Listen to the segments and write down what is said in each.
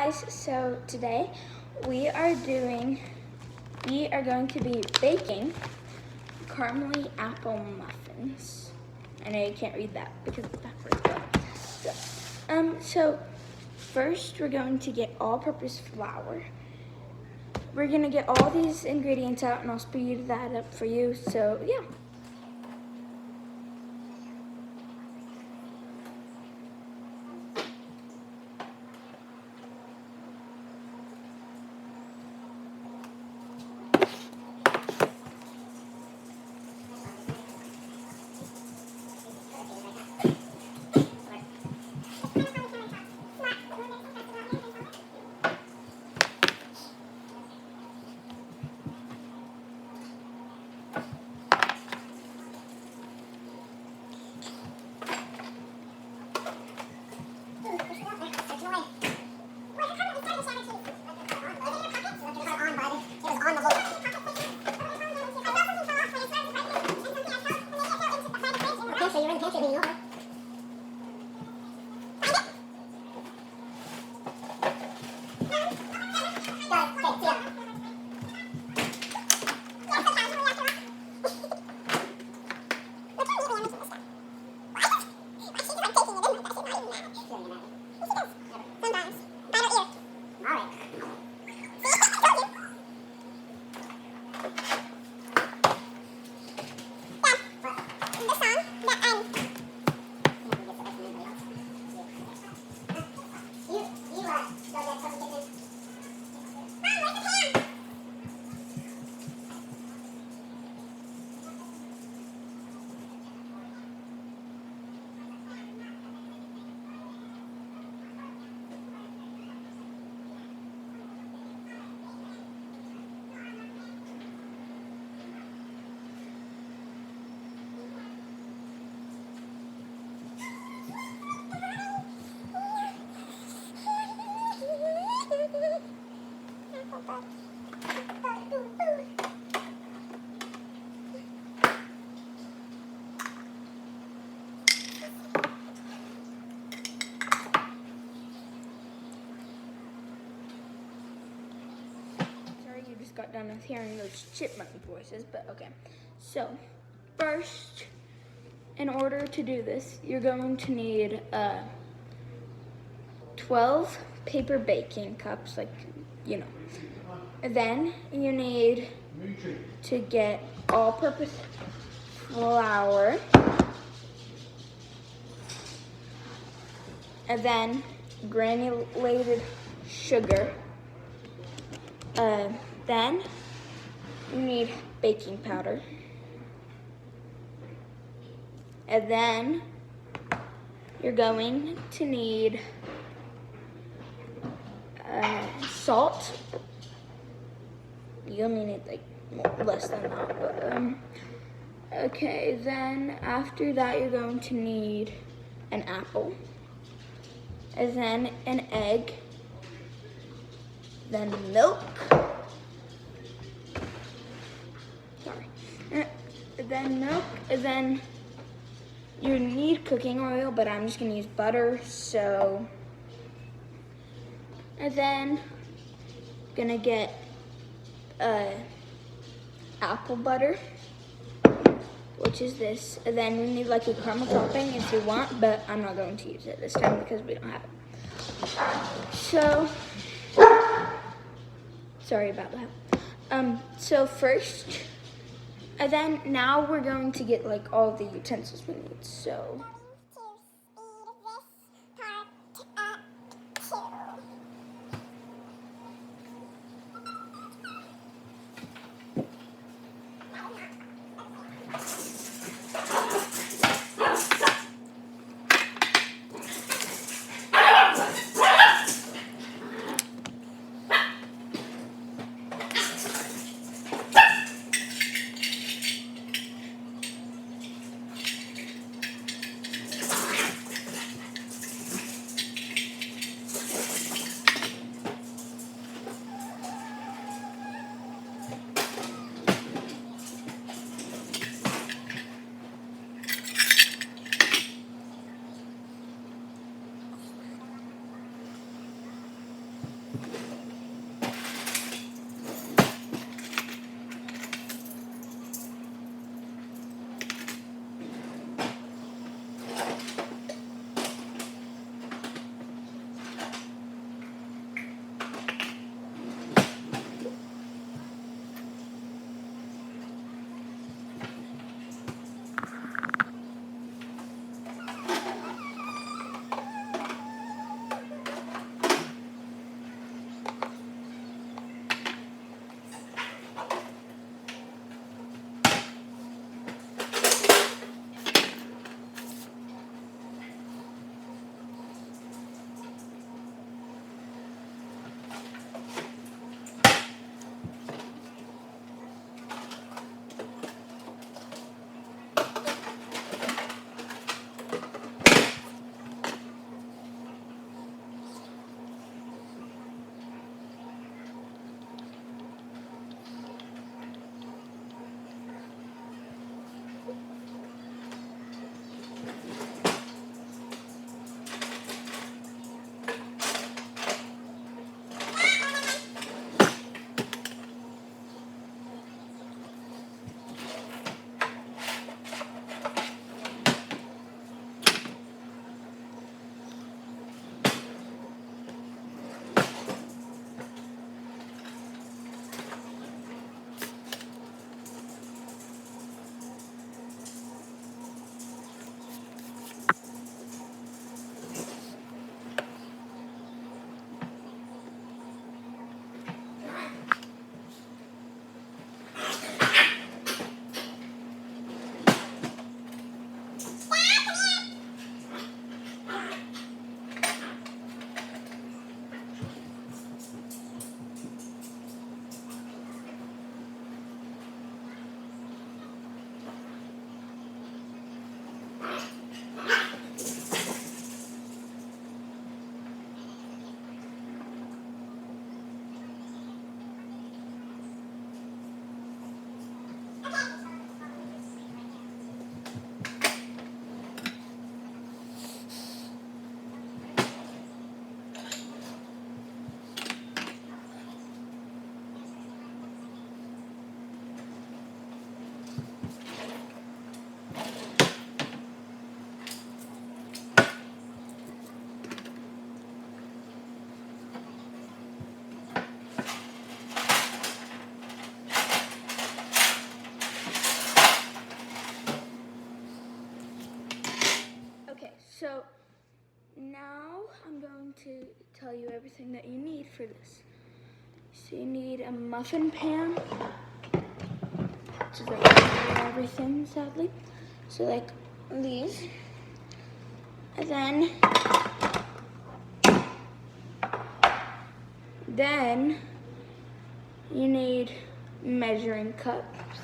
guys, so today we are going to be baking Carmelly apple muffins. I know you can't read that because it's backwards, but so first we're going to get all-purpose flour. We're gonna get all these ingredients out and I'll speed that up for you, so yeah. So you're in the pantry being over. You just got done with hearing those chipmunk voices, but okay. So, first, in order to do this, you're going to need 12 paper baking cups, like, you know. And then you need to get all-purpose flour. And then granulated sugar. Then you need baking powder. And then you're going to need salt. You only need like less than that, but okay, then after that you're going to need an apple. And then an egg. Then milk. Then milk, and then you need cooking oil, but I'm just gonna use butter, so. And then gonna get apple butter, which is this. And then you need like a caramel topping if you want, but I'm not going to use it this time because we don't have it. So, sorry about that. So first, and then now we're going to get like all the utensils we need, so. tell you everything that you need for this. So you need a muffin pan, which is like everything, sadly. So like these. And then you need measuring cups.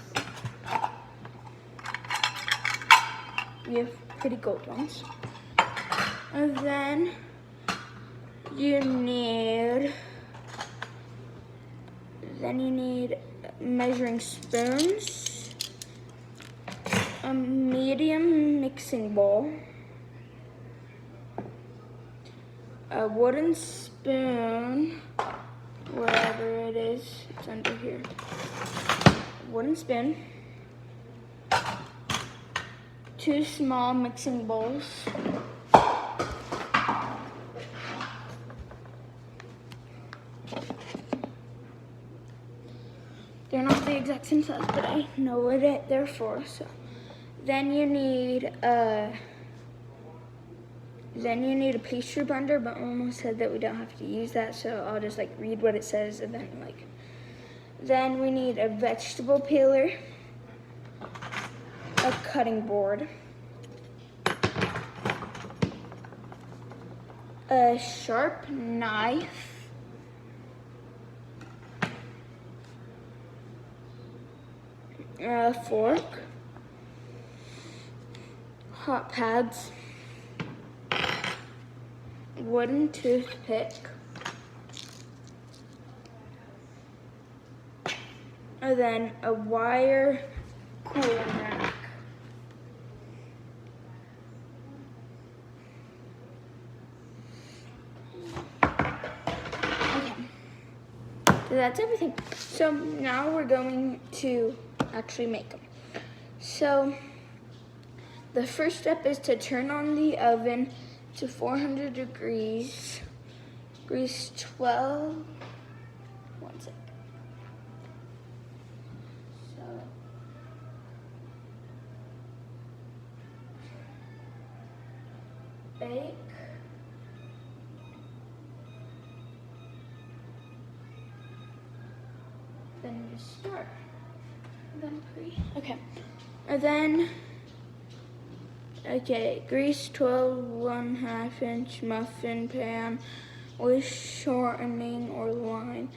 You have pretty gold ones. And then you need measuring spoons, a medium mixing bowl, a wooden spoon, wherever it is, it's under here. Wooden spoon, 2 small mixing bowls, they're not the exact same size, but I know what they're for. So then you need a pastry blender, but Mama said that we don't have to use that, so I'll just like read what it says, and then we need a vegetable peeler, a cutting board, a sharp knife, a fork, hot pads, wooden toothpick, and then a wire cooling rack. Okay, so that's everything. So now we're going to actually make them. So the first step is to turn on the oven to 400 degrees, grease 12, one second. So, bake, then you start, then okay, and then, okay, grease 12 1/2 inch muffin pan with shortening or line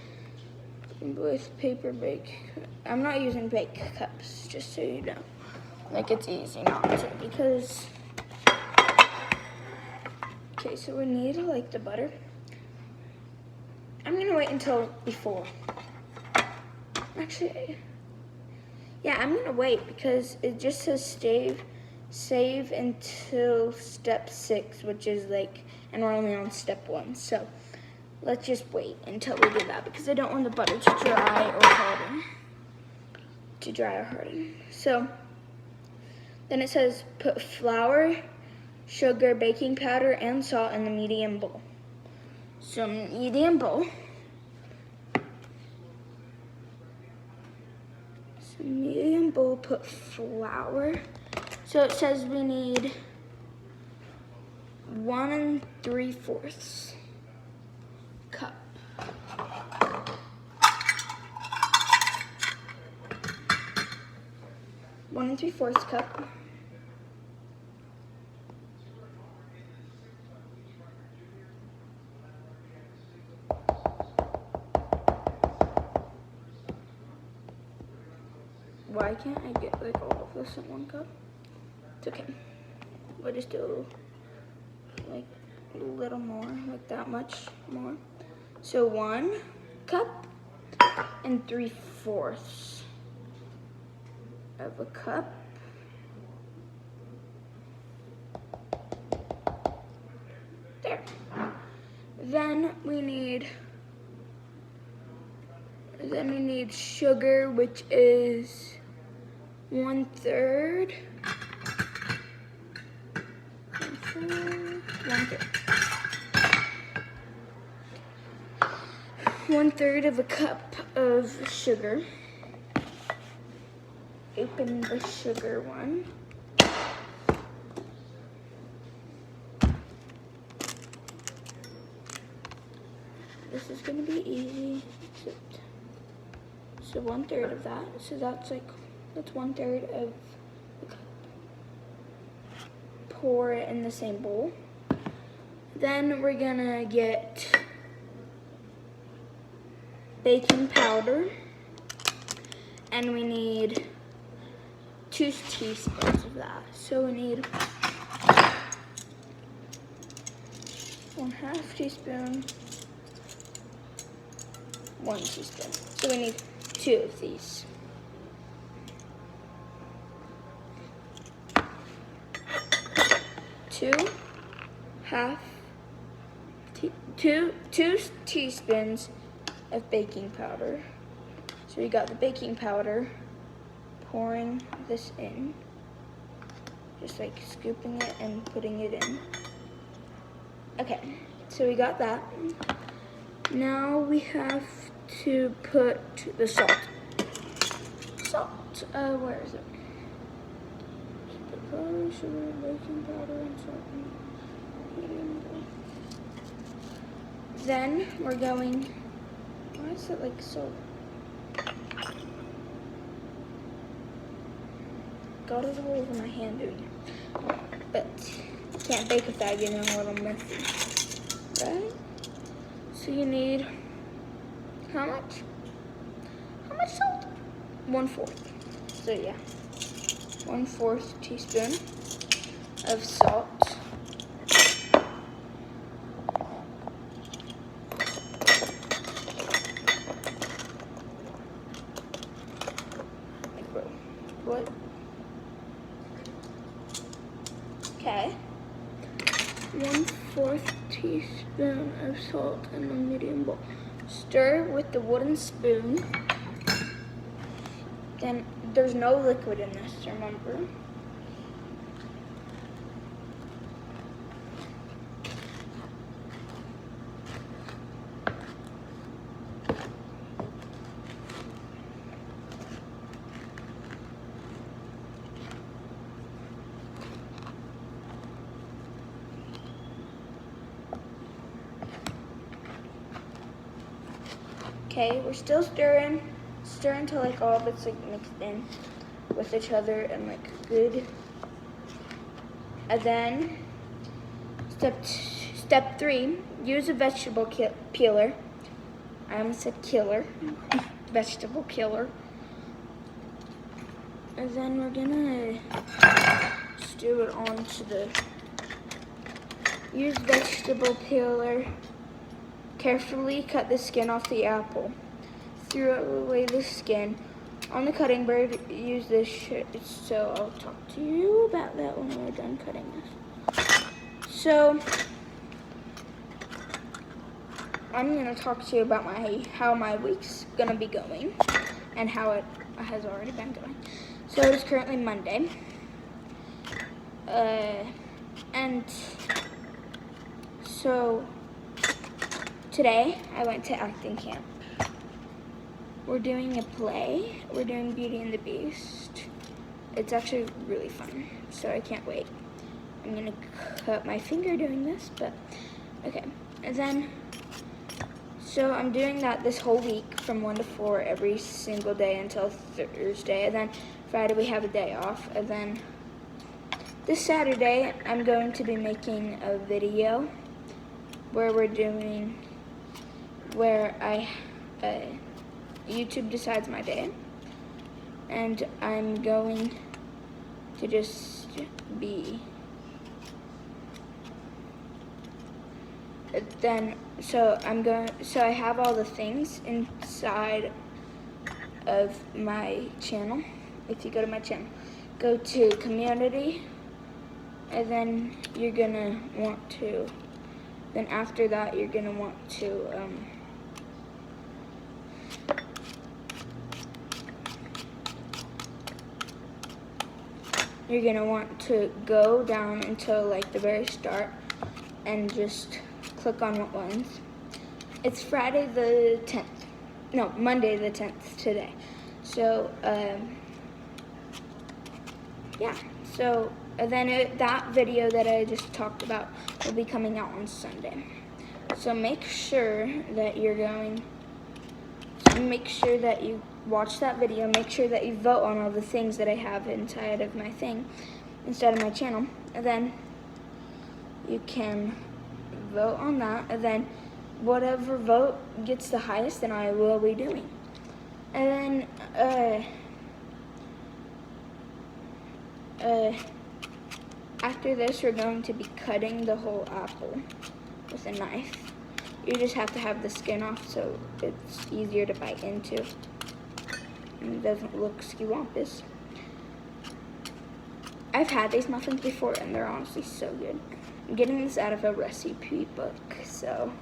with paper bake. I'm not using bake cups, just so you know. Like, it's easy not to, because, okay, so we need like the butter. I'm gonna wait until before. Actually, yeah, I'm gonna wait because it just says save until step 6, which is like, and we're only on step 1. So let's just wait until we do that because I don't want the butter to dry or harden. So then it says put flour, sugar, baking powder, and salt in the medium bowl. So medium bowl. Medium bowl, put flour. So it says we need 1 3/4 cup. One 3/4 cup. Why can't I get like all of this in 1 cup? It's okay. We'll just do like a little more, like that much more. So 1 cup and 3/4 of a cup. There. Then we need sugar, which is 1/3. 1/3 of a cup of sugar. Open the sugar one. this is gonna be easy. So 1/3 of that. So that's 1/3 of the cup. Pour it in the same bowl. Then we're gonna get baking powder, and we need 2 teaspoons of that. So we need 1/2 teaspoon, 1 teaspoon. So we need 2 of these. Two teaspoons of baking powder. So we got the baking powder, pouring this in, just like scooping it and putting it in. Okay, so we got that. Now we have to put the salt. Where is it? Powder, sugar, baking powder, and salt. Then we're going, why is it like so? Got it all over my hand doing it. But can't bake with that, getting a little messy. Right? So you need, how much? How much salt? 1/4. So yeah, 1/4 teaspoon of salt. What? Okay. 1/4 teaspoon of salt in a medium bowl. Stir with the wooden spoon. Then there's no liquid in this, remember? Okay, we're still stirring. Stir until like all of it's like mixed in with each other and like good. And then step 3, use a vegetable peeler. I almost said killer. Vegetable peeler. And then we're gonna stew it onto the, use vegetable peeler. Carefully cut the skin off the apple. Throw away the skin. On the cutting board, use this so I'll talk to you about that when we're done cutting this. So I'm gonna talk to you about how my week's gonna be going and how it has already been going. So it is currently Monday. And so today I went to acting camp. We're doing a play. We're doing Beauty and the Beast. It's actually really fun, so I can't wait. I'm gonna cut my finger doing this, but okay. And then, so I'm doing that this whole week from 1 to 4 every single day until Thursday. And then Friday we have a day off. And then this Saturday I'm going to be making a video where YouTube decides my day, and I'm going to just be so I have all the things inside of my channel. If you go to my channel, go to community, and then you're gonna want to, then after that you're gonna want to go down until like the very start and just click on what ones. It's Friday the 10th. No, Monday the 10th today. So, yeah. So, then that video that I just talked about will be coming out on Sunday. So make sure that make sure that you watch that video, make sure that you vote on all the things that I have inside of my thing, inside of my channel, and then you can vote on that, and then whatever vote gets the highest, then I will be doing. And then, after this, we're going to be cutting the whole apple with a knife. You just have to have the skin off so it's easier to bite into and it doesn't look skewampus. I've had these muffins before and they're honestly so good. I'm getting this out of a recipe book, so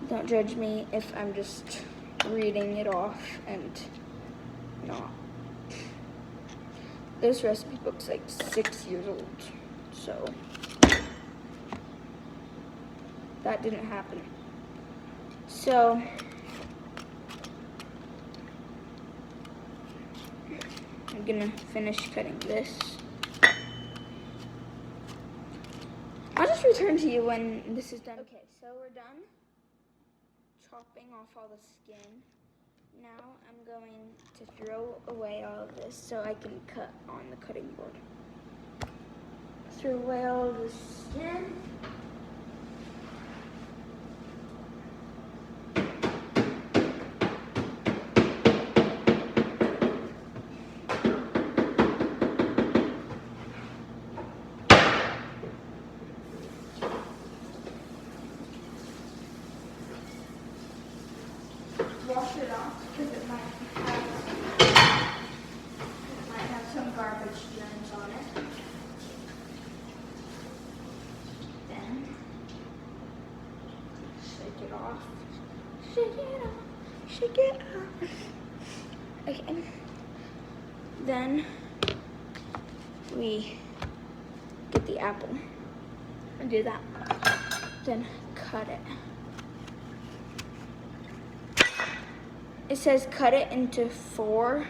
don't judge me if I'm just reading it off and not. This recipe book's like 6 years old, so that didn't happen. So I'm gonna finish cutting this. I'll just return to you when this is done. Okay, so we're done chopping off all the skin. Now I'm going to throw away all of this so I can cut on the cutting board. Throw away all of the skin. Wash it off because it might have some garbage germs on it. Then shake it off. Shake it off. Shake it off. Okay. Then we get the apple and do that. Then cut it. It says cut it into 4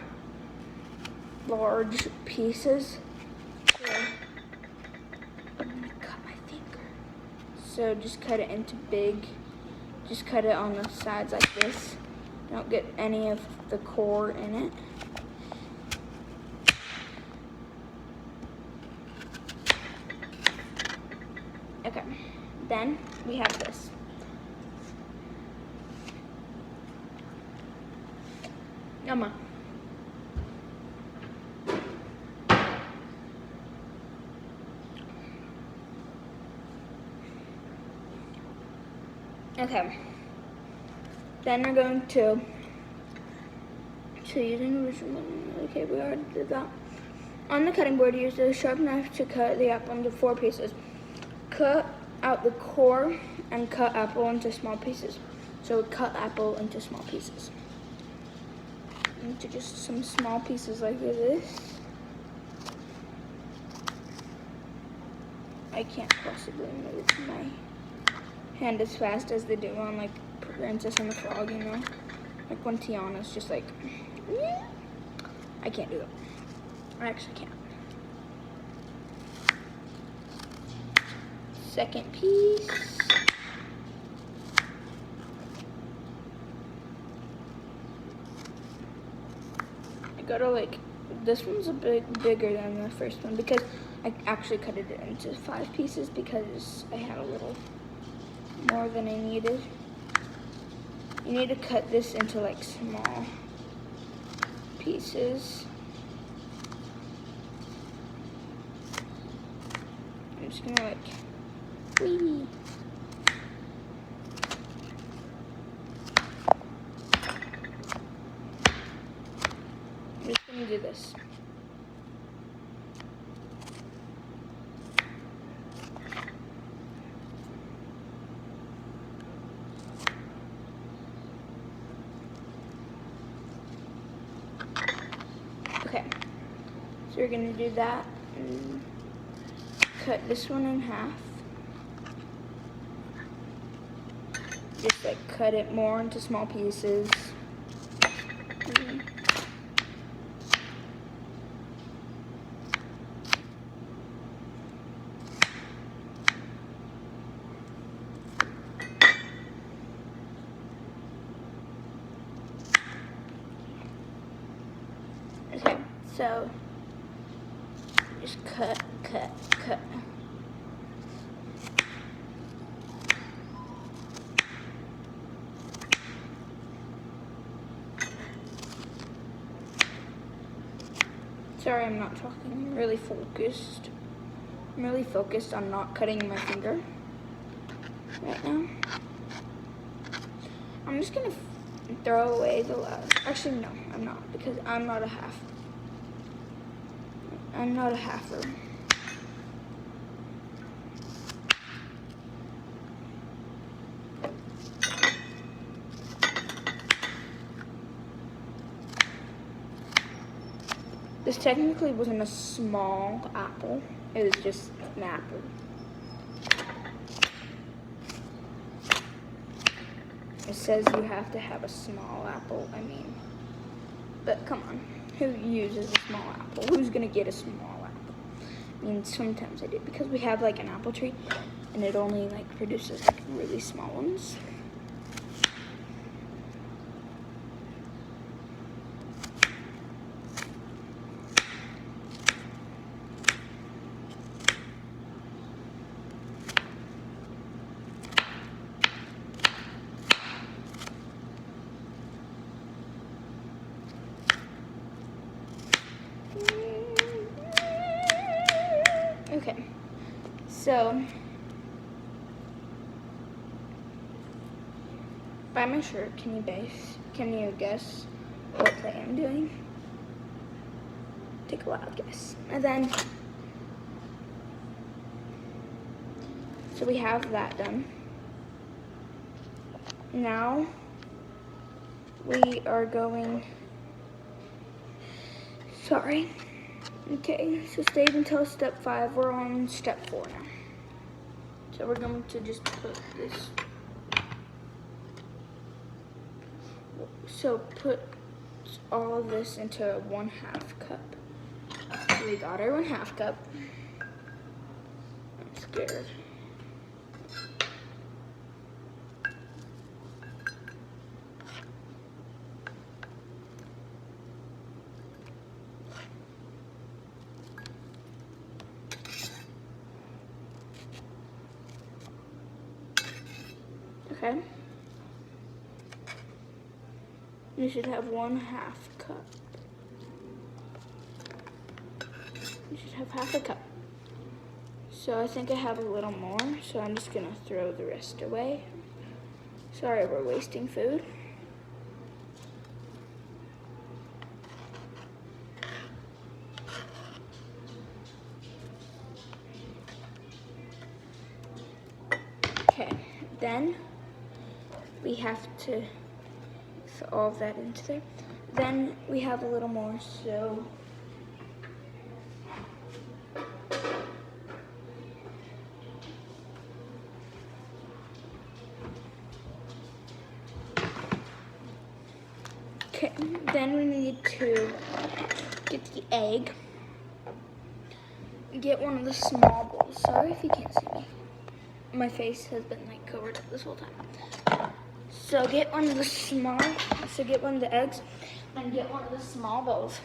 large pieces. So I'm gonna cut my finger. So just cut it into big, just cut it on the sides like this. Don't get any of the core in it. Okay, then we have this. Yumma. Okay. Then we're going to using the original. Okay, we already did that. On the cutting board, use a sharp knife to cut the apple into 4 pieces. Cut out the core and cut apple into small pieces. So cut apple into small pieces. Into just some small pieces like this. I can't possibly move my hand as fast as they do on like Princess and the Frog, you know? Like when Tiana's just like, I can't do that. I actually can't. Second piece. I gotta like, this one's a bit bigger than the first one because I actually cut it into 5 pieces because I had a little more than I needed. You need to cut this into like small pieces. I'm just gonna like, whee. I'm just gonna do this. Okay, so we're gonna do that and cut this one in half. Just like cut it more into small pieces. So just cut, cut, cut. Sorry, I'm not talking. I'm really focused. I'm really focused on not cutting my finger right now. I'm just gonna throw away the last. Actually, no, I'm not, because I'm not a half. I'm not a halfer. This technically wasn't a small apple. It was just an apple. It says you have to have a small apple, but come on, who uses a small apple? Who's gonna get a small apple? I mean, sometimes I do, because we have like an apple tree, and it only like produces like really small ones. Okay, so by my shirt, can you guess what I am doing? Take a wild guess. And then, so we have that done. Now, we are going, sorry. Okay, so stay until step 5. We're on step 4 now. So we're going to just put this. So put all of this into 1/2 cup. So we got our 1/2 cup. I'm scared. Okay. You should have 1/2 cup. You should have 1/2 cup. So I think I have a little more, so I'm just gonna throw the rest away. Sorry, we're wasting food. Okay, then we have to put all of that into there. Then we have a little more, so okay, then we need to get the egg. Get one of the small bowls. Sorry if you can't see me. My face has been like covered up this whole time. So get one of the eggs and get one of the small bowls.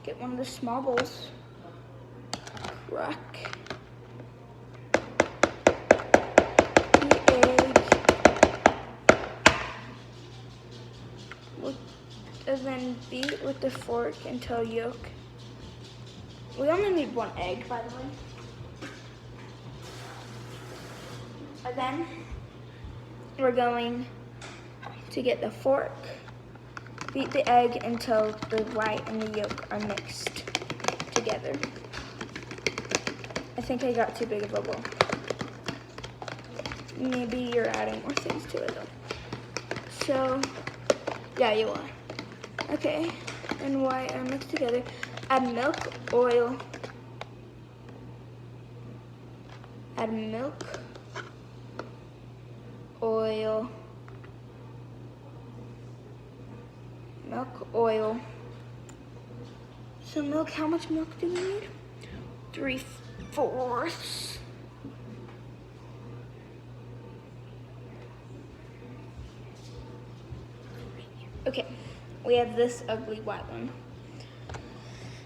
Get one of the small bowls. Crack the egg. And then beat with the fork until yolk. We only need 1 egg, by the way. And then we're going to get the fork, beat the egg until the white and the yolk are mixed together. I think I got too big of a bowl. Maybe you're adding more things to it though. So, yeah, you are. Okay, and white are mixed together. Add milk, oil. Add milk, oil, milk, oil. So milk, how much milk do we need? 3/4. Okay, we have this ugly white one.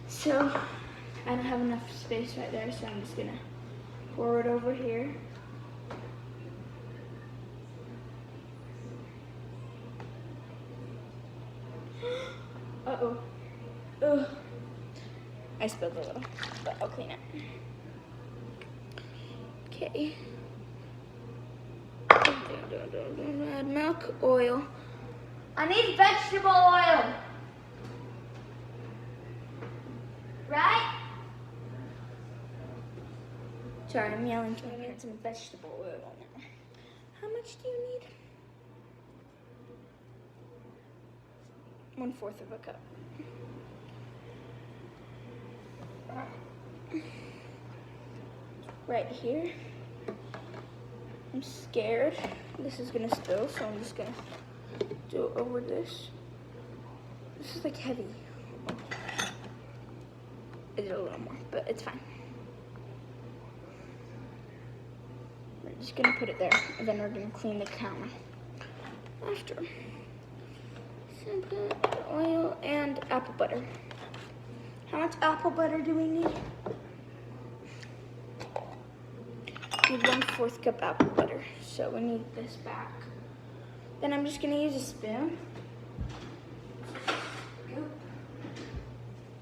So I don't have enough space right there, so I'm just gonna pour it over here. Uh-oh. Ugh. I spilled a little, but I'll clean it. Okay. Add milk, oil. I need vegetable oil. Right? Sorry, I'm yelling. I need some vegetable oil now. How much do you need? 1/4 of a cup. Right here. I'm scared this is gonna spill, so I'm just gonna do it over this. This is like heavy. I did a little more, but it's fine. We're just gonna put it there, and then we're gonna clean the counter after. So put oil and apple butter. How much apple butter do we need? We need 1/4 cup apple butter, so we need this back. Then I'm just gonna use a spoon. Scoop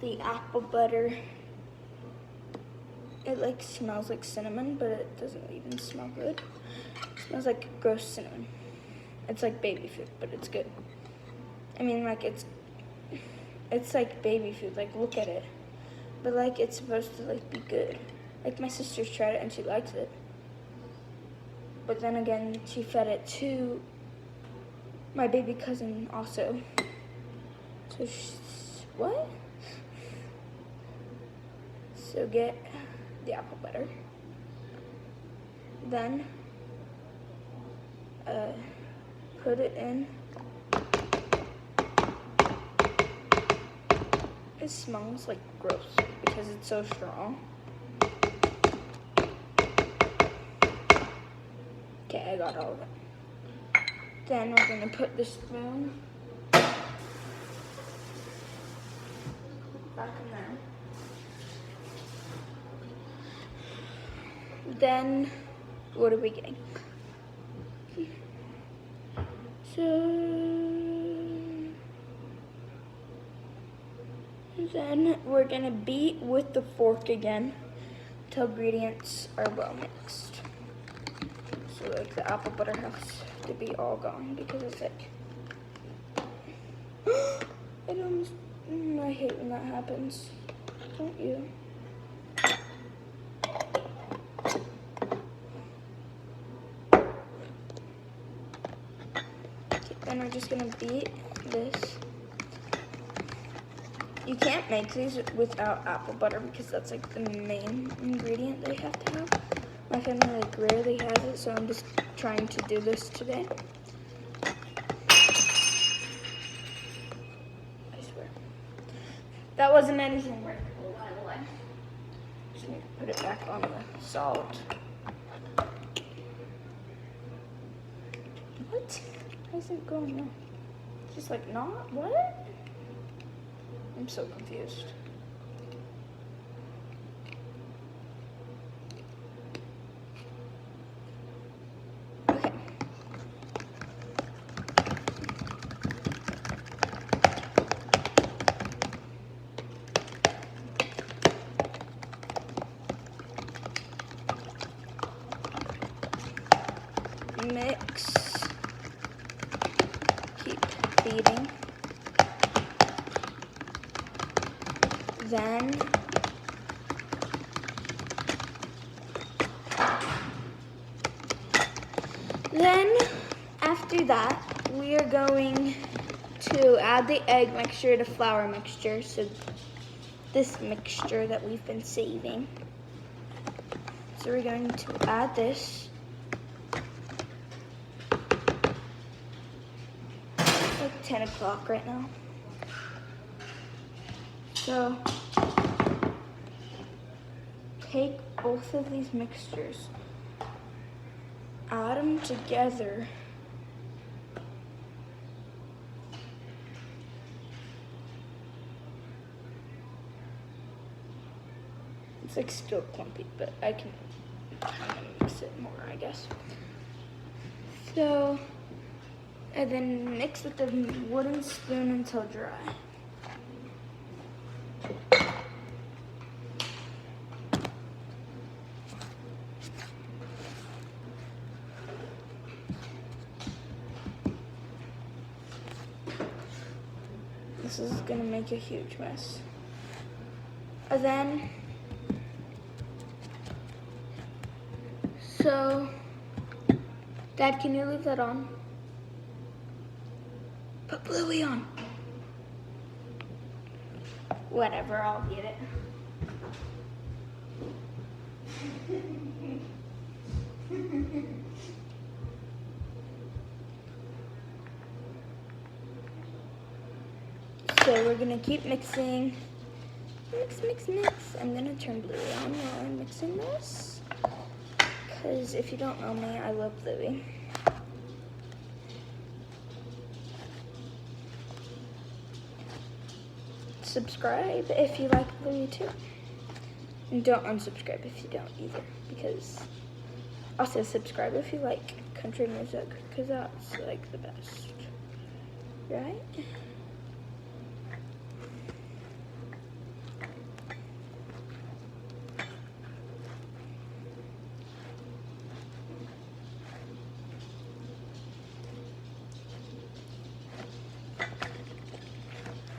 the apple butter. It like smells like cinnamon, but it doesn't even smell good. It smells like gross cinnamon. It's like baby food, but it's good. I mean, like it's like baby food. Like look at it, but like it's supposed to like be good. Like my sister's tried it and she likes it. But then again, she fed it to my baby cousin also. So what? So get the apple butter. Then put it in. It smells like gross because it's so strong. Okay, I got all of it. Then we're gonna put the spoon back in there. Then, what are we getting? Then we're gonna beat with the fork again until ingredients are well mixed. So like the apple butter has to be all gone because it's like, I hate when that happens. Don't you? Okay, then we're just gonna beat this. You can't make these without apple butter because that's like the main ingredient they have to have. My family like rarely has it, so I'm just trying to do this today. I swear. That wasn't anything worth it, by the way. Just need to put it back on the salt. What? Why is it going on? Just like not? What? I'm so confused. Okay. Mix. Keep beating. Then after that, we are going to add the egg mixture to flour mixture. So this mixture that we've been saving. So we're going to add this. It's like 10 o'clock right now. So take both of these mixtures, add them together, It's like still clumpy, but I can kind of mix it more, I guess. So, and then mix with the wooden spoon until dry. This is gonna make a huge mess. And then, so, Dad, can you leave that on? Put Bluey on. Whatever, I'll get it. So we're gonna keep mixing. Mix, mix, mix. I'm gonna turn Bluey on while I'm mixing this. Because if you don't know me, I love Bluey. Subscribe if you like Bluey too. And don't unsubscribe if you don't either. Because also subscribe if you like country music. Because that's like the best. Right?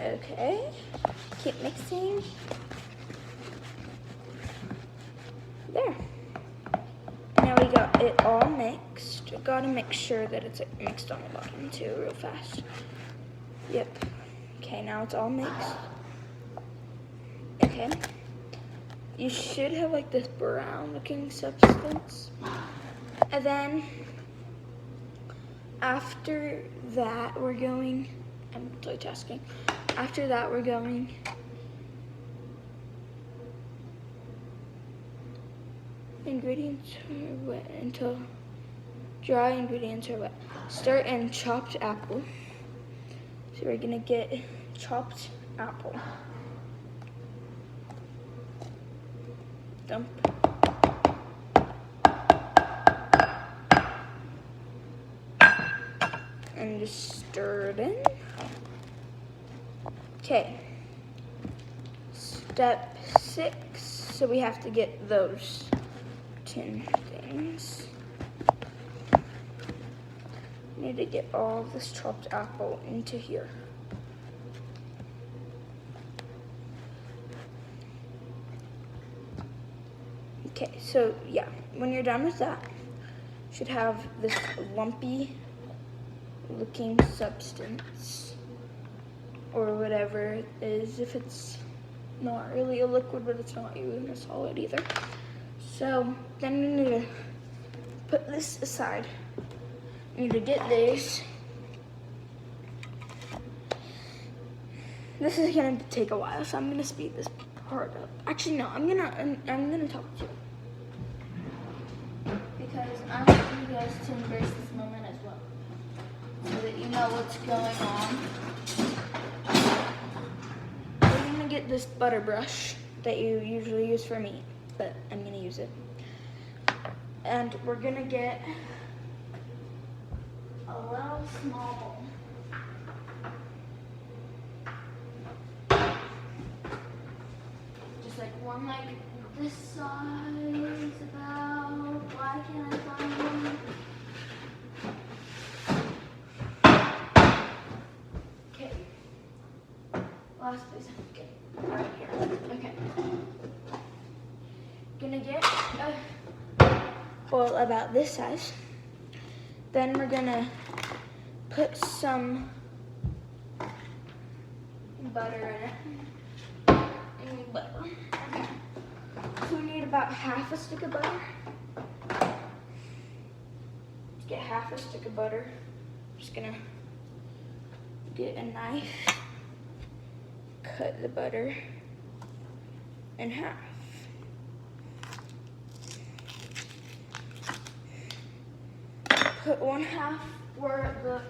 Okay, keep mixing. There. Now we got it all mixed. Gotta make sure that it's like mixed on the bottom too, real fast. Yep. Okay, now it's all mixed. Okay. You should have like this brown looking substance. And then after that we're going, I'm multitasking. After that, we're going ingredients are wet until dry ingredients are wet. Start in chopped apple. So we're gonna get chopped apple. Dump. And just stir it in. Okay, step 6, so we have to get those tin things. We need to get all of this chopped apple into here. Okay, so yeah, when you're done with that, you should have this lumpy looking substance. Or whatever it is, if it's not really a liquid, but it's not even a solid either. So then you need to put this aside. You need to get this. This is gonna take a while, so I'm gonna speed this part up. Actually, no, I'm gonna talk to you because I want you guys to embrace this moment as well, so that you know what's going on. We're gonna get this butter brush that you usually use for meat, but I'm gonna use it. And we're gonna get a little small bowl. Just like one like this size about. Why can't I find one? Okay. Last place. Okay. Right here. Okay. Gonna get a bowl about this size. Then we're gonna put some butter in it. And butter. Okay. So we need about half a stick of butter. Let's get half a stick of butter. I'm just gonna get a knife, cut the butter in half. Put one half where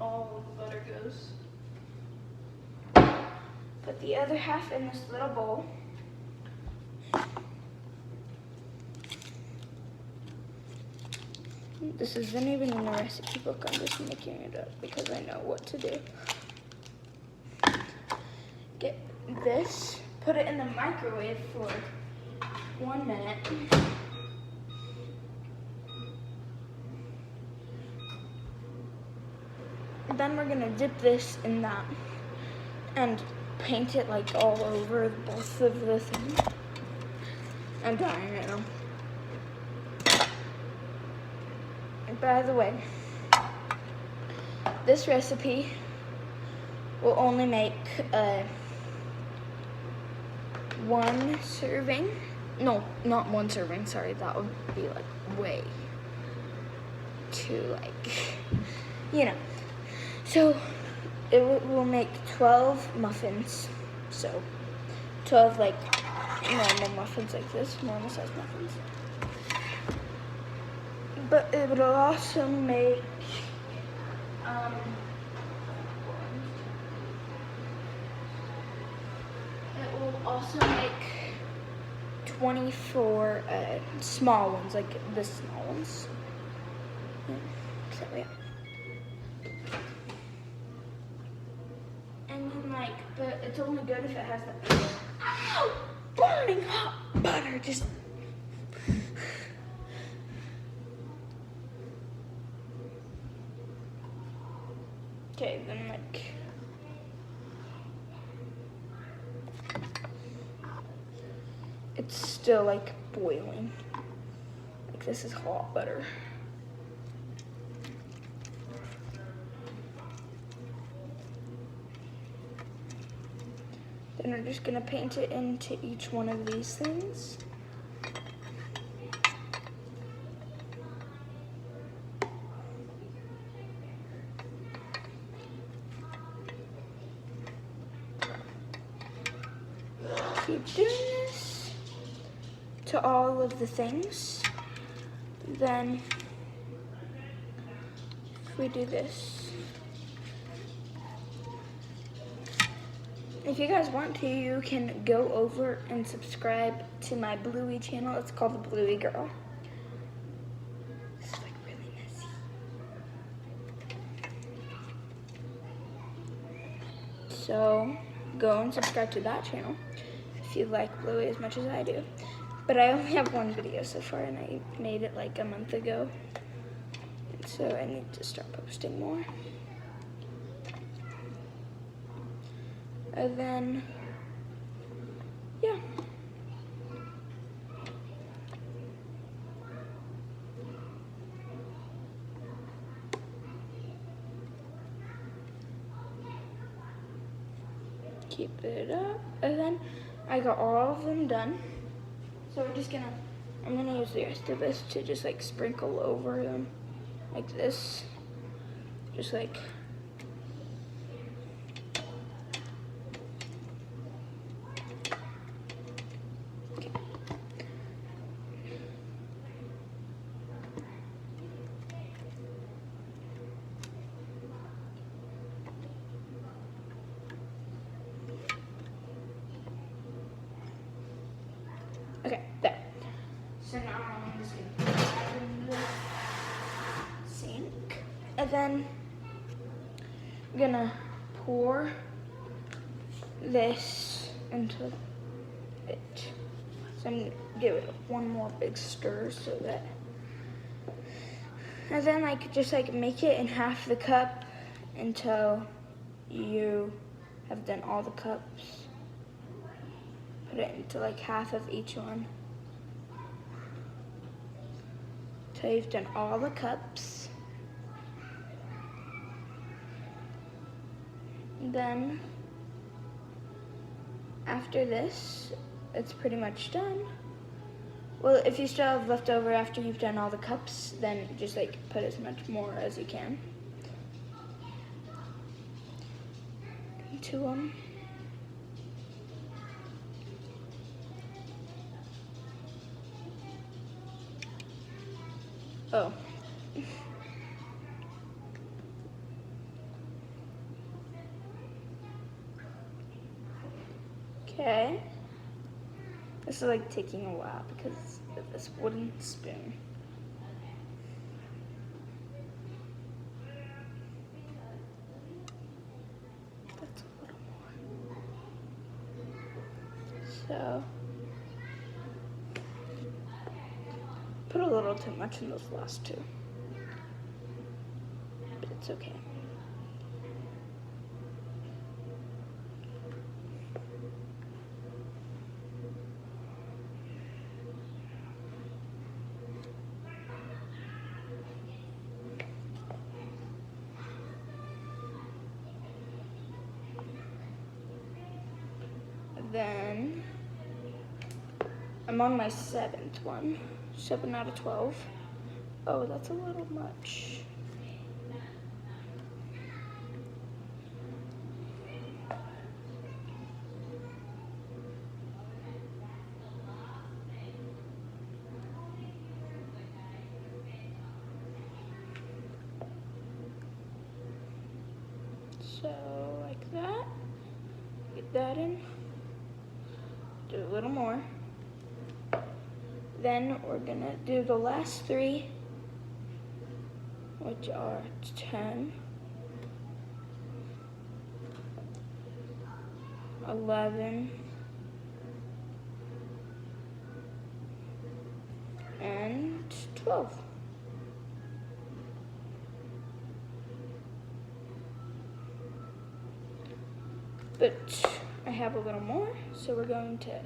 all the butter goes. Put the other half in this little bowl. This isn't even in the recipe book. I'm just making it up because I know what to do. Get this, put it in the microwave for 1 minute. Then we're gonna dip this in that and paint it like all over both of the things. I'm dying right now. And by the way, this recipe will only make 1 serving. No, not 1 serving, sorry, that would be like way too like, you know. So it will make 12 muffins. So 12 like normal muffins like this, normal size muffins. But it will also make it will also make 24 small ones, like the small ones. Yeah. So yeah. And then like, but it's only good if it has that burning hot butter. Just okay, then like it's still like boiling. Like this is hot butter. Then we're just gonna paint it into each one of these things. Keep doing this to all of the things. Then if we do this, if you guys want to, you can go over and subscribe to my Bluey channel. It's called the Bluey Girl. This is like really messy. So go and subscribe to that channel if you like Bluey as much as I do. But I only have 1 video so far, and I made it like a month ago. So I need to start posting more. And then, yeah. Keep it up. And then I got all of them done. So I'm gonna use the rest of this to just like sprinkle over them like this. Just like, okay. Okay, there. So now I'm just gonna put that in the sink. And then I'm gonna pour this into it. So I'm gonna give it 1 more big stir so that, and then like just like make it in half the cup until you have done all the cups. Put it into like half of each one. Till you've done all the cups. Then after this, it's pretty much done. Well, if you still have leftover after you've done all the cups, then just like put as much more as you can into them. Oh. Okay. This is like taking a while because of this wooden spoon. So, put a little too much in those last two, but it's okay. Then I'm on my 7th one, 7 out of 12. Oh, that's a little much. So, like that. Get that in. Do a little more. Then we're gonna do the last 3, which are 10, 11, and 12. But I have a little more, so we're going to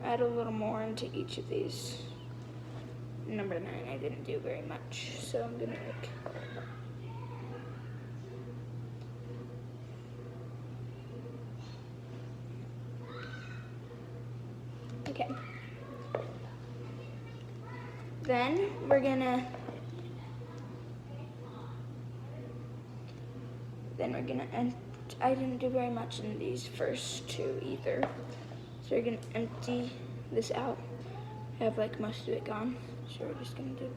add a little more into each of these. Number 9, I didn't do very much, so I'm gonna make okay. Then we're gonna I didn't do very much in these first 2 either. So we're gonna empty this out. I have like most of it gone. So we're just gonna do,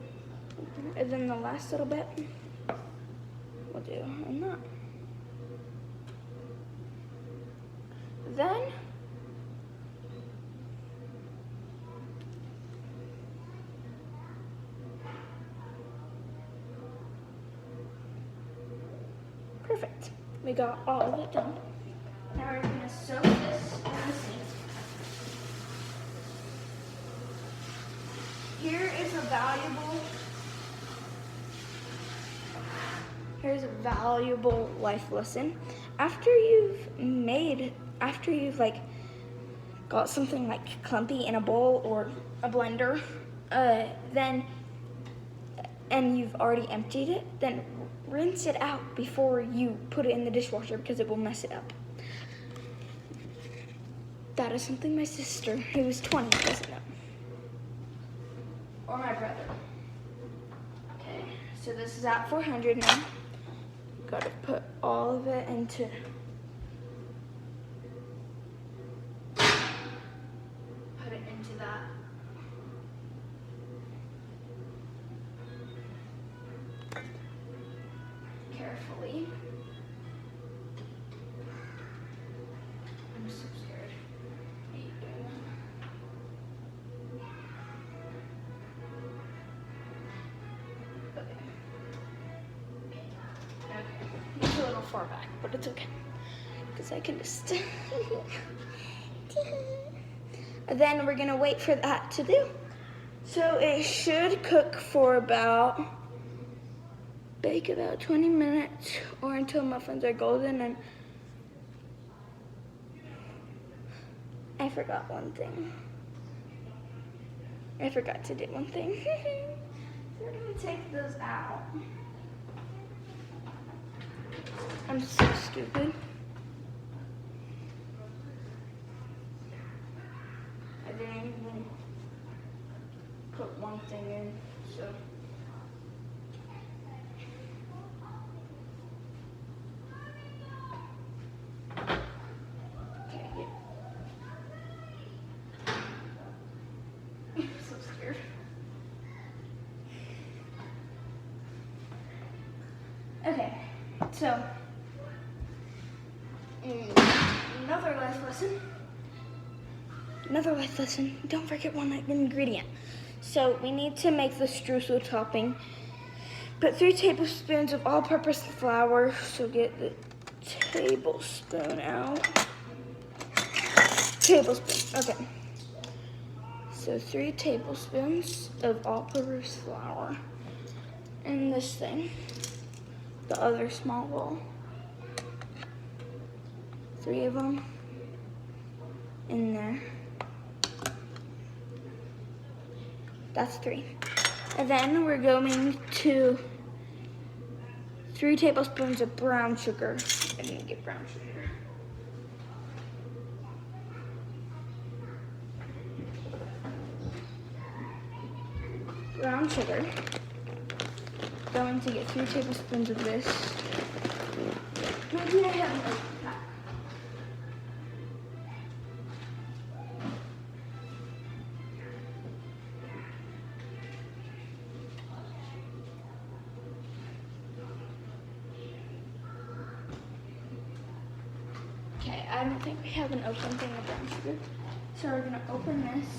and then the last little bit we'll do and that. Then perfect. We got all of it done. Now we're gonna soak this in the sink. Here's a valuable life lesson. After you've like got something like clumpy in a bowl or a blender, and you've already emptied it, then rinse it out before you put it in the dishwasher because it will mess it up. That is something my sister, who is 20, doesn't know. Or my brother. Okay, so this is at 400 now. Gotta put all of it into that. Carefully. I'm so scared. I hate doing that. Okay. It's a little far back, but it's okay. Because I can just... Then we're gonna wait for that to do. So it should cook for bake about 20 minutes or until muffins are golden. And I forgot one thing. I forgot to do one thing. So we're gonna take those out. I'm so stupid. I didn't even put one thing in, so. Okay, I'm so scared. Okay, so another life lesson. Don't forget one ingredient. So we need to make the streusel topping. Put 3 tablespoons of all-purpose flour. So get the tablespoon out. tablespoons. Okay. So 3 tablespoons of all-purpose flour in this thing. The other small bowl. 3 of them in there. That's 3. And then we're going to 3 tablespoons of brown sugar. I didn't get brown sugar. Brown sugar. Going to get 3 tablespoons of this. Maybe I haven't opened that. Okay, I don't think we have an open thing of brown sugar. So we're gonna open this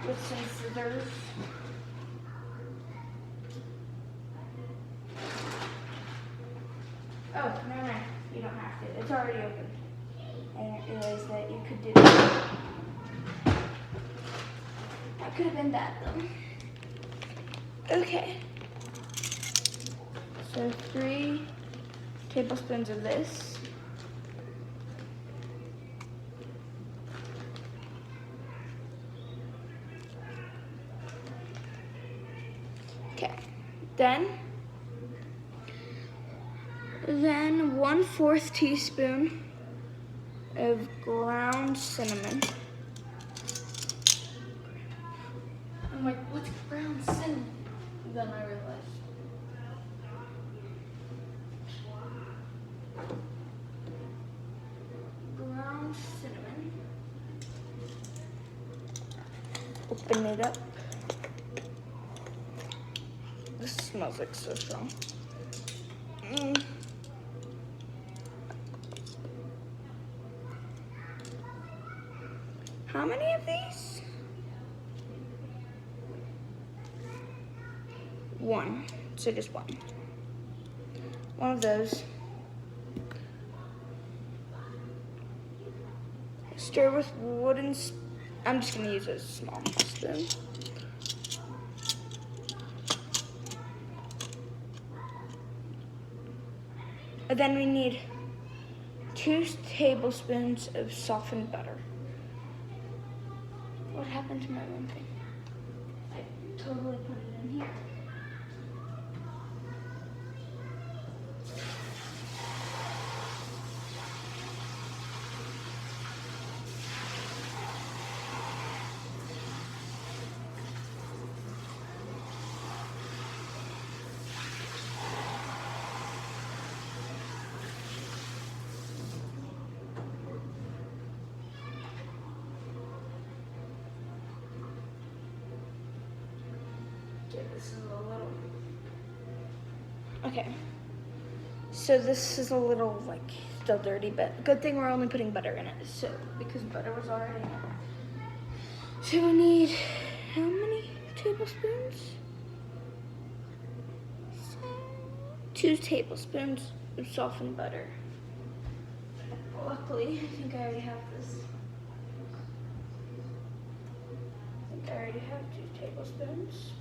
with some scissors. Oh, no, you don't have to. It's already open. I didn't realize that you could do that. That could have been bad though. Okay. So 3 tablespoons of this. Okay. Then 1/4 teaspoon of ground cinnamon. I'm like, what's ground cinnamon? Then I realized. Ground cinnamon. Open it up. This smells like so strong. How many of these? 1. So just 1. 1 of those. Stir with wooden. I'm just gonna use a small spoon. And then we need 2 tablespoons of softened butter. What happened to my one thing? I totally put it in here. This is a little. Okay. So this is a little like still dirty, but good thing we're only putting butter in it. So because butter was already in it. So we need how many tablespoons? 2 tablespoons of softened butter. Luckily, I think I already have this. I think I already have 2 tablespoons.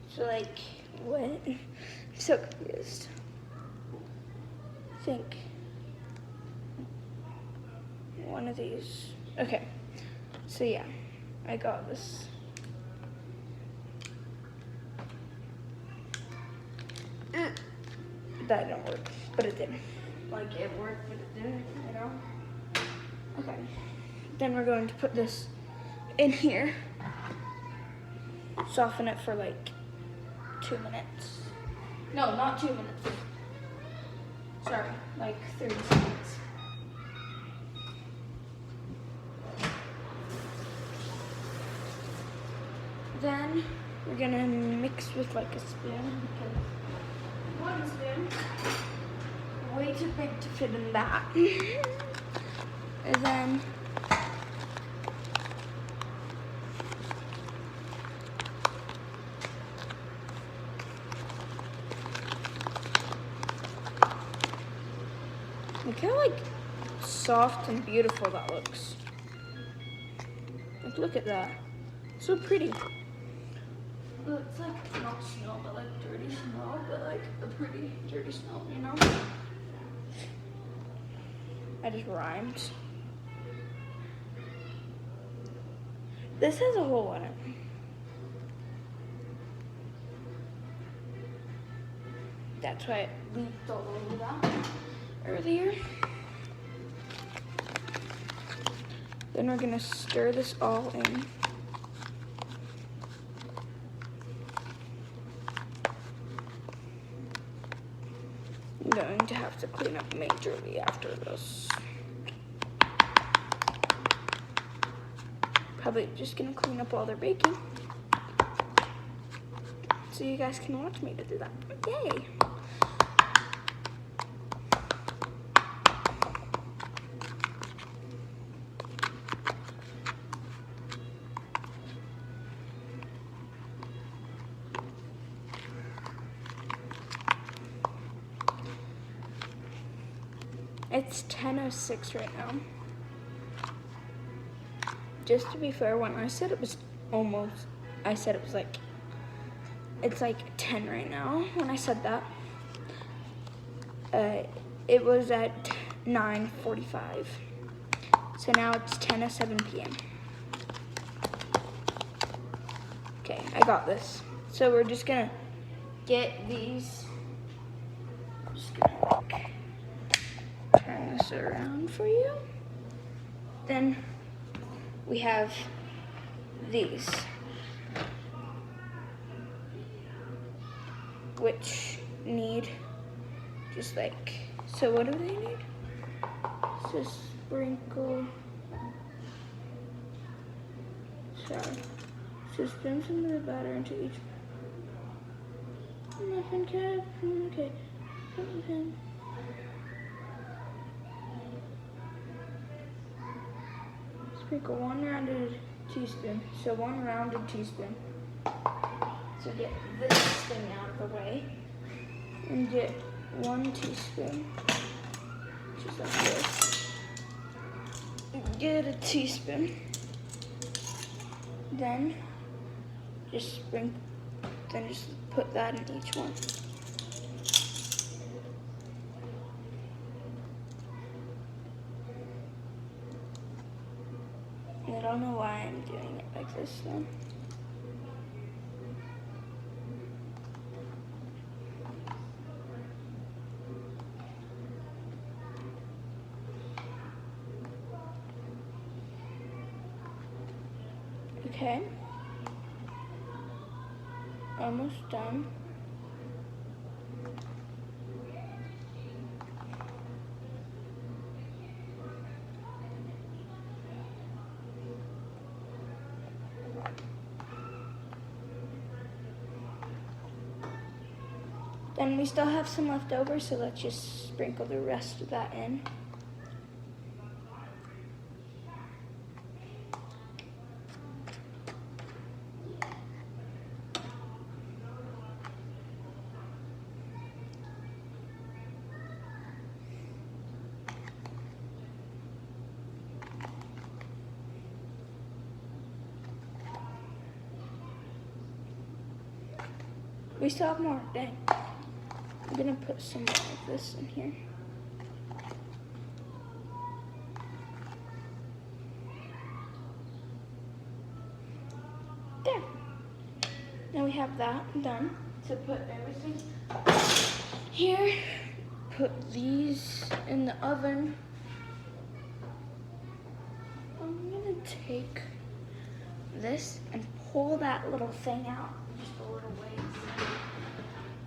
So like, what? I'm so confused. I think 1 of these. Okay, so yeah, I got this. That didn't work, but it did. Like it worked, but it didn't, you know? Okay, then we're going to put this in here. Soften it for like 2 minutes. No, not 2 minutes. Sorry, like 30 seconds. Then we're gonna mix with like a spoon because 1 spoon, way too big to fit in that. And then Look how like soft and beautiful that looks. Like look at that. So pretty. It's like not snow, but like dirty snow, but like a pretty dirty snow, you know? I just rhymed. This has a hole in it. That's why it leaked all over that earlier. Then we're gonna stir this all in. I'm going to have to clean up majorly after this. Probably just gonna clean up while they're baking. So you guys can watch me to do that. Yay! It's 10:06 right now. Just to be fair, when I said it was I said it was like, it's like 10 right now. When I said that, it was at 9:45. So now it's 10:07 p.m. Okay, I got this. So we're just gonna get these. Just gonna turn this around for you. Then we have these, which need just like, so what do they need? So sprinkle, sorry. So spin some of the batter into each muffin cap. Okay. Sprinkle 1 rounded teaspoon. So 1 rounded teaspoon. So get this thing out of the way. And get 1 teaspoon. Just like this. Get a teaspoon. Then just put that in each one. And I don't know why I'm doing it like this though. Okay. Almost done. Then we still have some left over, so let's just sprinkle the rest of that in. We still have more, dang. I'm gonna put some more of this in here. There. Now we have that done. So put everything here. Put these in the oven. I'm gonna take this and pull that little thing out just a little ways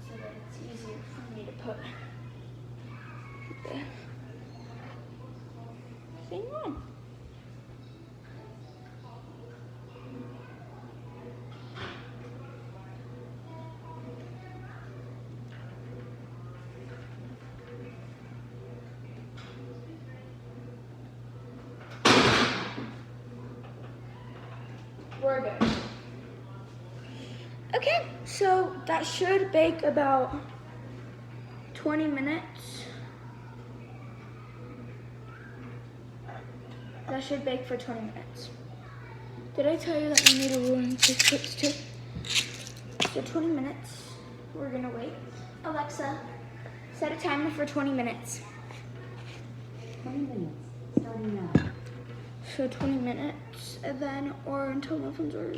so that it's easier for me to put the thing on. We're good. Okay, so that should bake about 20 minutes. That should bake for 20 minutes. Did I tell you that you need a ruler and 6 sticks too? So 20 minutes, we're gonna wait. Alexa, set a timer for 20 minutes. 20 minutes, starting now. So 20 minutes, and then, or until muffins are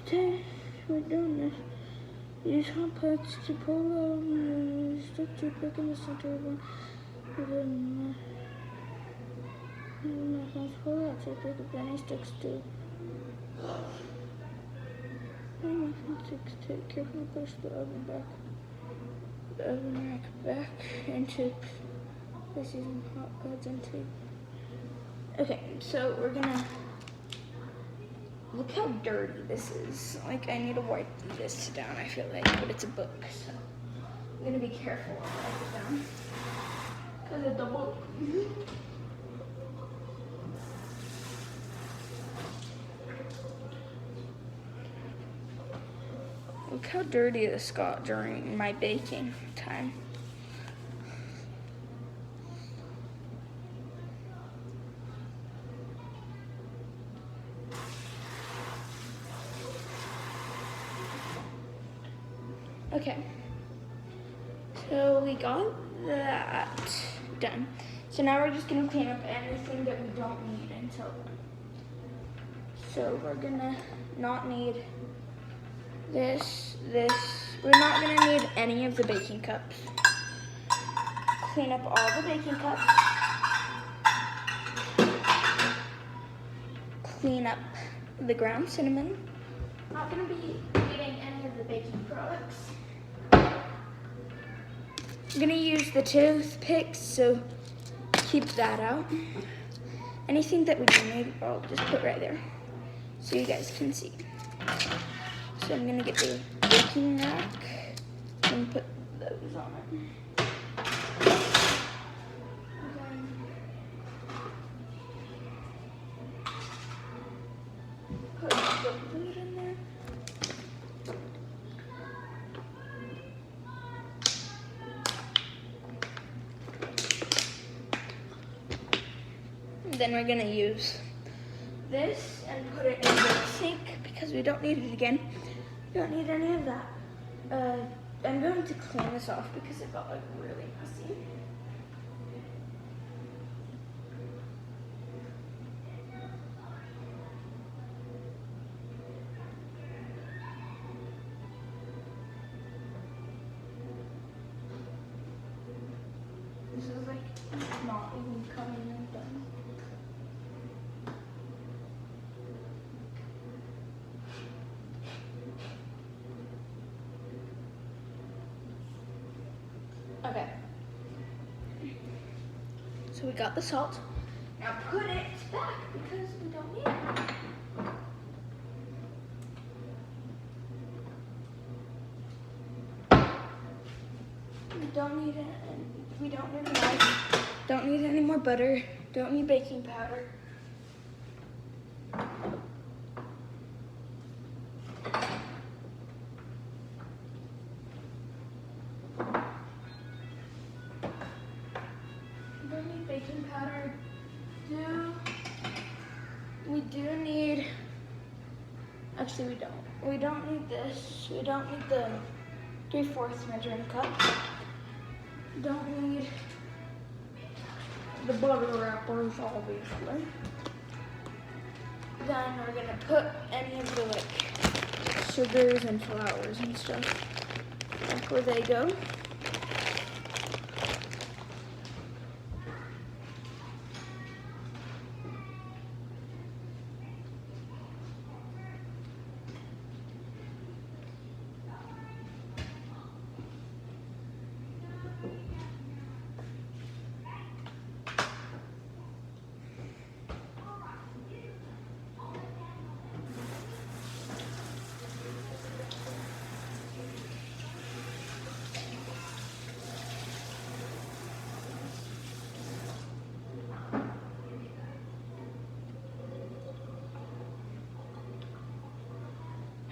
today, we're doing this. Use hot plates to pull out and stick to pick in the center of one. Muffins pull out to pick up any sticks too. Muffin sticks to carefully push the oven rack back into this using hot pads and tape. Okay, so we're gonna look how dirty this is. Like, I need to wipe this down, I feel like, but it's a book, so I'm gonna be careful when I wipe it down. Because it's a book. Look how dirty this got during my baking time. Okay, so we got that done. So now we're just gonna clean up anything that we don't need until then. So we're gonna not need this. We're not gonna need any of the baking cups. Clean up all the baking cups. Clean up the ground cinnamon. Not gonna be needing any of the baking products. I'm gonna use the toothpicks, so keep that out. Anything that we do need, I'll just put right there so you guys can see. So I'm gonna get the baking rack and put those on it. Put the food in there. Then we're gonna use this and put it in the sink because we don't need it again. We don't need any of that. I'm going to clean this off because it got like really messy. This is like not even coming undone. Okay. So we got the salt. Now put it back because we don't need it. We don't need it. We don't need a knife. Don't need any more butter. Don't need baking powder. Don't need baking powder. We do need, actually we don't. We don't need this. We don't need the 3/4 measuring cup. Don't need the butter wrappers, obviously. Then we're gonna put any of the like sugars and flours and stuff back where they go.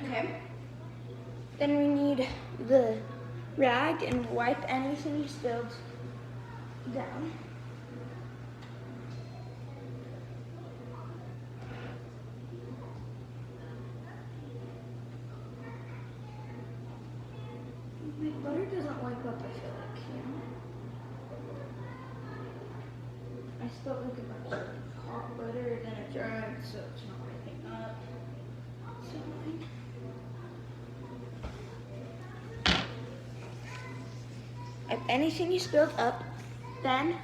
Okay. Then we need the rag and wipe anything spilled down. I feel like, you know. I spilled like a bunch of hot butter, then it dried, so it's not wiping up. So annoying. If anything you spilled up, then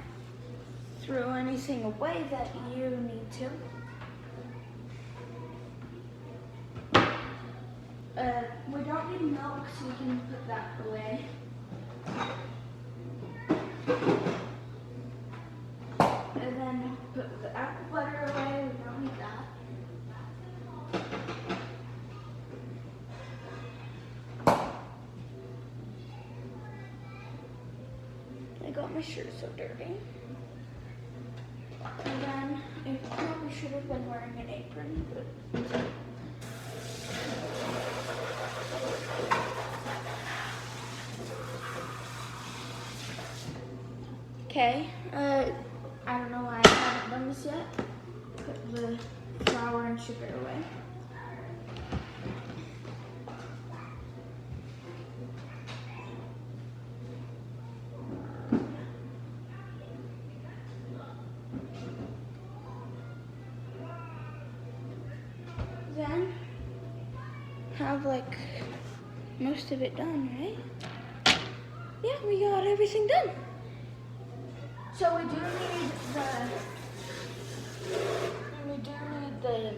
throw anything away that you need to. We don't need milk, so you can put that away. And then put the apple butter away, we don't need that. I got my shirt so dirty. And then I probably should have been wearing an apron, but okay, I don't know why I haven't done this yet. Put the flour and sugar away. Then have like most of it done, right? Yeah, we got everything done. So we do need the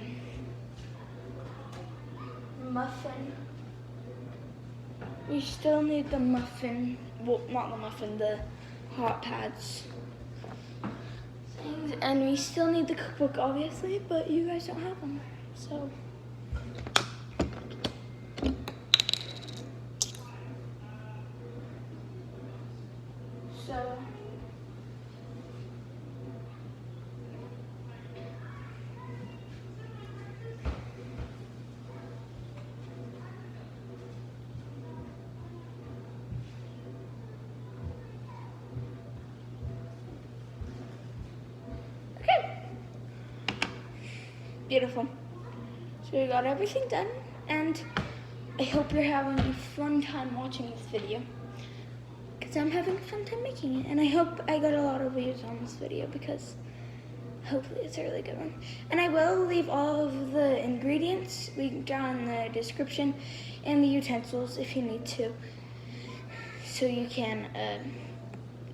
muffin. We still need the muffin, well, not the muffin, the hot pads things, and we still need the cookbook, obviously, but you guys don't have them, so. Beautiful. So we got everything done, and I hope you're having a fun time watching this video, because I'm having a fun time making it, and I hope I got a lot of views on this video, because hopefully it's a really good one. And I will leave all of the ingredients down in the description and the utensils if you need to, so you can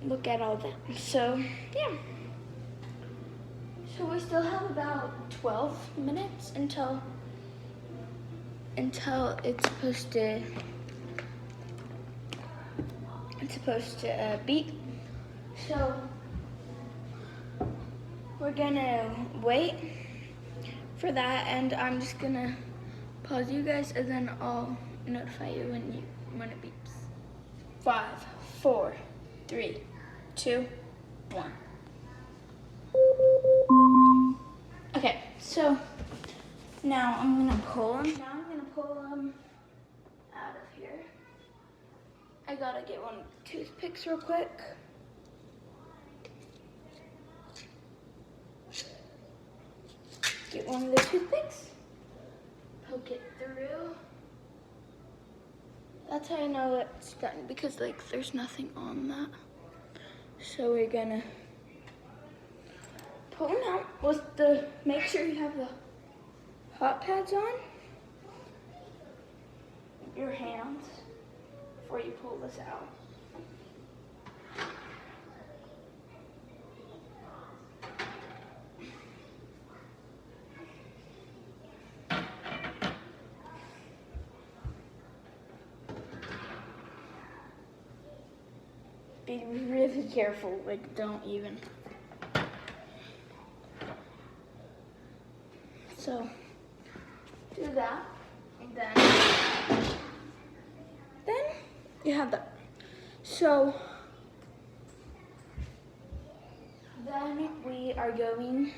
look at all that. So yeah. So we still have about 12 minutes until it's supposed to beep. So we're gonna wait for that, and I'm just gonna pause you guys, and then I'll notify you when it beeps. 5, 4, 3, 2, 1. Okay, so now I'm gonna pull them out of here. I gotta get one of the toothpicks real quick. Get one of the toothpicks, poke it through. That's how I know it's done, because like there's nothing on that. So we're gonna pull them out make sure you have the hot pads on your hands before you pull this out. Be really careful, like don't even. So do that, and then you have that. So then we are going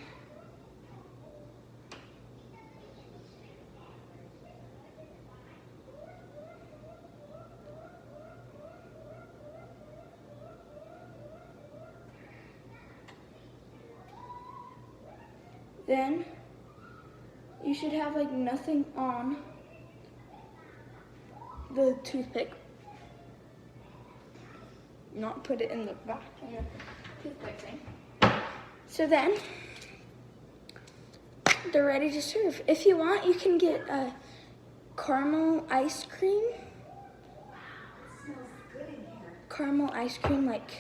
then you should have like nothing on the toothpick. not put it in the back in the toothpick thing. So then, they're ready to serve. If you want, you can get a caramel ice cream. Caramel ice cream, like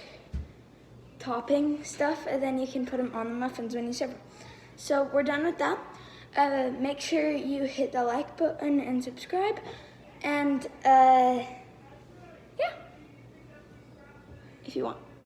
topping stuff, and then you can put them on the muffins when you serve them. So we're done with that. Make sure you hit the like button and subscribe. And yeah, if you want.